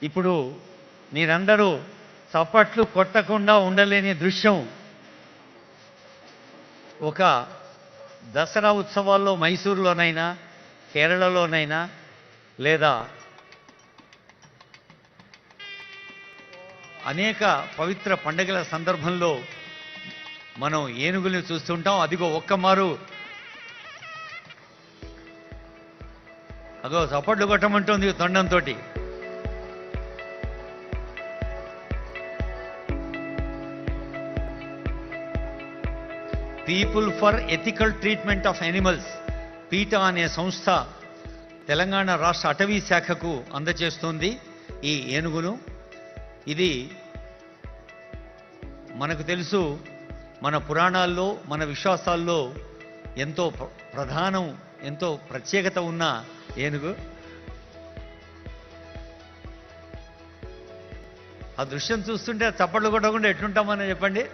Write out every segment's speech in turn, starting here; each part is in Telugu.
ఇప్పుడు మీరందరూ చప్పట్లు కొట్టకుండా ఉండలేని దృశ్యం ఒక దసరా ఉత్సవాల్లో మైసూరులోనైనా కేరళలోనైనా లేదా అనేక పవిత్ర పండుగల సందర్భంలో మనం ఏనుగుల్ని చూస్తుంటాం. అదిగో ఒక్కమారు అగో చప్పట్లు కొట్టమంటుంది తొండంతో. People for ethical treatment of animals PETA అనే సంస్థ తెలంగాణ రాష్ట్ర అటవీ శాఖకు అందజేస్తుంది ఈ ఏనుగును. ఇది మనకు తెలుసు, మన పురాణాల్లో మన విశ్వాసాల్లో ఎంతో ప్రధానం, ఎంతో ప్రత్యేకత ఉన్న ఏనుగు. ఆ దృశ్యం చూస్తుంటే చప్పట్లు కొట్టకుండా ఎట్లుంటామని చెప్పండి.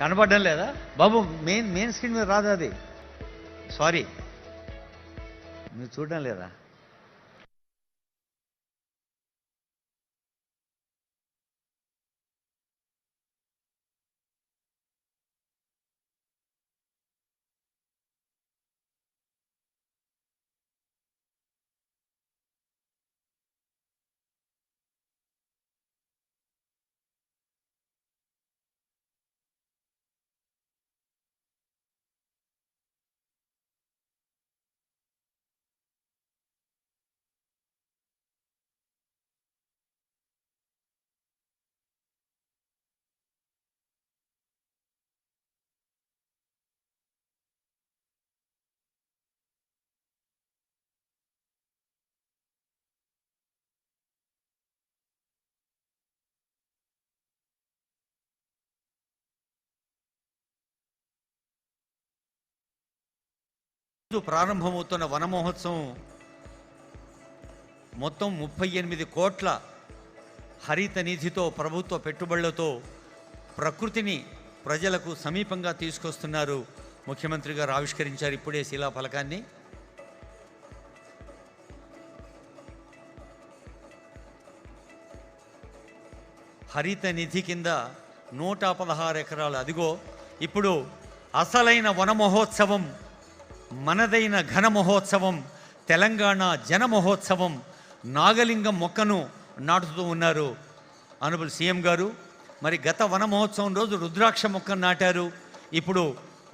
కనపడడం లేదా బాబు? మెయిన్ స్క్రీన్ మీద రాదు అది, సారీ, మీరు చూడడం లేదా? ప్రారంభమవుతున్న వన మహోత్సవం మొత్తం 38 కోట్ల హరిత నిధితో, ప్రభుత్వ పెట్టుబడులతో ప్రకృతిని ప్రజలకు సమీపంగా తీసుకొస్తున్నారు. ముఖ్యమంత్రి గారు ఆవిష్కరించారు ఇప్పుడే శిలాఫలకాన్ని. హరిత నిధి కింద 116 ఎకరాలు. అదిగో ఇప్పుడు అసలైన వన మహోత్సవం, మనదైన ఘన మహోత్సవం, తెలంగాణ జన మహోత్సవం. నాగలింగం మొక్కను నాటుతూ ఉన్నారు ఆనరబుల్ సీఎం గారు. మరి గత వన మహోత్సవం రోజు రుద్రాక్ష మొక్కను నాటారు, ఇప్పుడు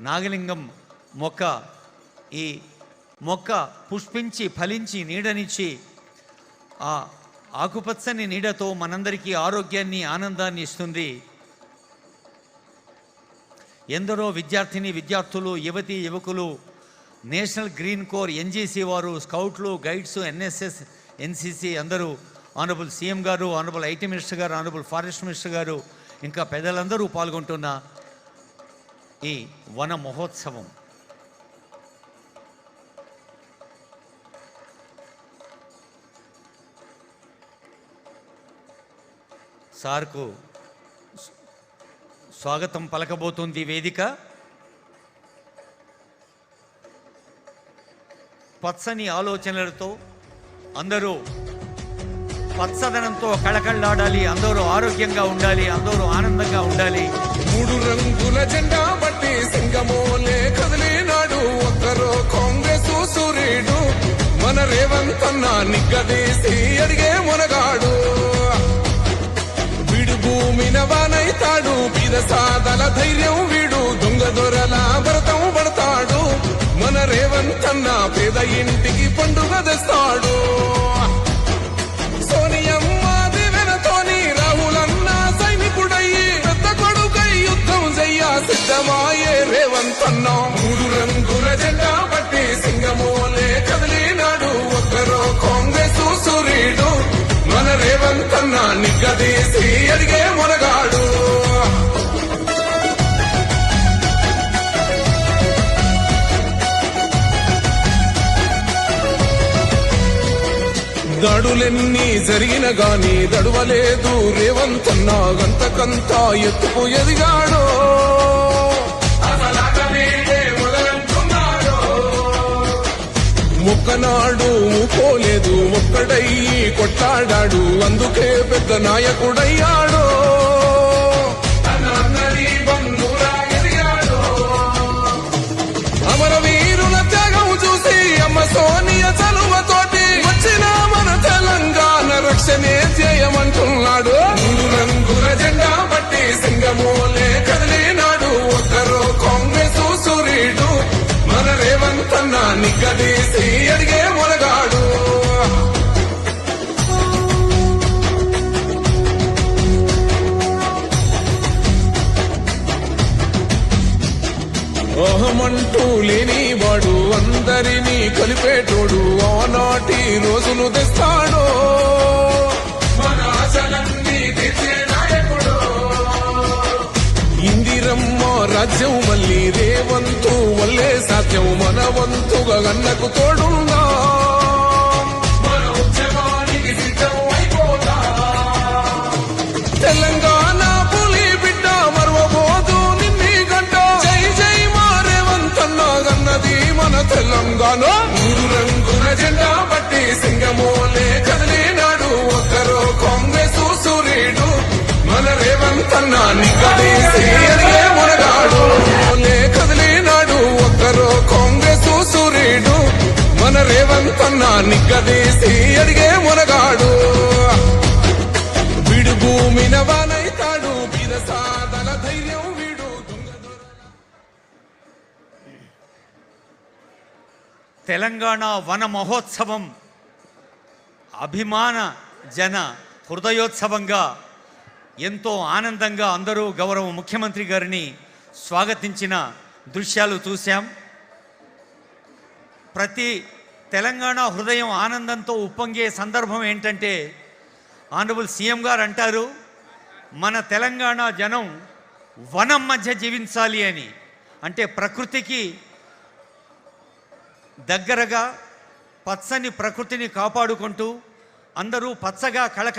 నాగలింగం మొక్క. ఈ మొక్క పుష్పించి ఫలించి నీడనిచ్చి ఆ ఆకుపచ్చని నీడతో మనందరికీ ఆరోగ్యాన్ని, ఆనందాన్ని ఇస్తుంది. ఎందరో విద్యార్థులు, యువతీ యువకులు, నేషనల్ గ్రీన్ కోర్, ఎన్జీసీ వారు, స్కౌట్లు, గైడ్స్, ఎన్ఎస్ఎస్, ఎన్సీసీ అందరూ, ఆనరబుల్ సీఎం గారు, ఆనరబుల్ ఐటీ మినిస్టర్ గారు, ఆనరబుల్ ఫారెస్ట్ మినిస్టర్ గారు, ఇంకా పెద్దలందరూ పాల్గొంటున్న ఈ వన మహోత్సవం. సార్కు స్వాగతం పలకబోతోంది వేదిక. పచ్చని ఆలోచనలతో అందరూ పచ్చదనంతో కళకళలాడాలి, అందరూ ఆరోగ్యంగా ఉండాలి, అందరూ ఆనందంగా ఉండాలి. 3 రంగుల జెండా బట్టి సింగమోలే కదిలినాడు ఒక్కరో కాంగ్రెస్ సూర్యుడు. మన రేవంత్ అన్న నిగ్గదీసి అడిగే మునగాడు. వీడు భూమిన వానైతాడు, బీద సాదల ధైర్యం వీడు, దొంగ దొరల భరతం పడతాడు. మన రేవంత్ అన్న పేద ఇంటికి పండుగ తెస్తాడు. సోనియమ్మ దివెనతోని రాహులన్న సైనికుడయ్యి పెద్ద కొడుకై యుద్ధం చెయ్య సిద్ధమాయే రేవంత్ అన్న. 3 రంగుల జెండా పట్టి సింగమోలే కదిలినాడు ఒక్కరో కాంగ్రెస్ సూర్యుడు. మన రేవంత్ అన్న నిగ్గదీసి అడిగే మునగాడు. దాడులెన్ని జరిగిన గాని దడువలేదు రేవంత్ అన్న, గంతకంతా ఎత్తుకు ఎదిగాడు. మొక్క ఒక్కనాడు పోలేదు ఒక్కడయ్యి కొట్లాడాడు అందుకే పెద్ద నాయకుడయ్యాడు అన్నని బంధురా ఎదిగాడు. అమరవీరుల త్యాగం చూసి అమ్మ సోనియ చలువతోటి వచ్చిన మన తెలంగాణ రక్షణే చేయమంటున్నాడు. మూడు రంగుల జెండా బట్టి సింగమోలే కదిలినాడు ఒక్కరో కాంగ్రెస్ సూర్యుడు మన రేవంత్ అన్న నిగ్గదీసి అడిగే మొనగాడు. అహమంటూ లేనివాడు అందరినీ కలిపేటోడు ఆనాటి రోజులు తెస్తాడు మన ఆశలన్నీ తెచ్చే నాయకుడు. ఇందిరమ్మ రాజ్యం మళ్ళీ రేవంతు వల్లే సాధ్యం మన వంతుగా గన్నకు తోడుందా మన ఉద్యమానికి సిద్ధం అయిపోతా. తెలంగాణ పులి బిడ్డ మరవబోదు నిన్ని గంట జై జై మా రేవంత్ అన్న గన్నది మన తెలంగాణ. మూడు రంగుల జెండా బట్టి సింగమోలే కదిలినాడు ఒక్కరో కాంగ్రెస్ సూర్యుడు మన రేవంత్ అన్న నిగ్గదీసి అడిగే మునగాడు. కదిలినాడు ఒక్కరో కాంగ్రెస్ సూర్యుడు మన రేవంత్ అన్న నిగ్గదీసి అడిగే మునగాడు. వీడు భూమిన వానైతాడు బీద సాదల ధైర్యం వీడు తెలంగాణ వన మహోత్సవం అభిమాన జన హృదయోత్సవంగా ఎంతో ఆనందంగా అందరూ గౌరవ ముఖ్యమంత్రి గారిని స్వాగతించిన దృశ్యాలు చూశాం. ప్రతి తెలంగాణ హృదయం ఆనందంతో ఉప్పొంగే సందర్భం ఏంటంటే ఆనరబుల్ సీఎం గారు అంటారు మన తెలంగాణ జనం వనం మధ్య జీవించాలి అని. అంటే ప్రకృతికి దగ్గరగా పచ్చని ప్రకృతిని కాపాడుకుంటూ అందరూ పచ్చగా కళ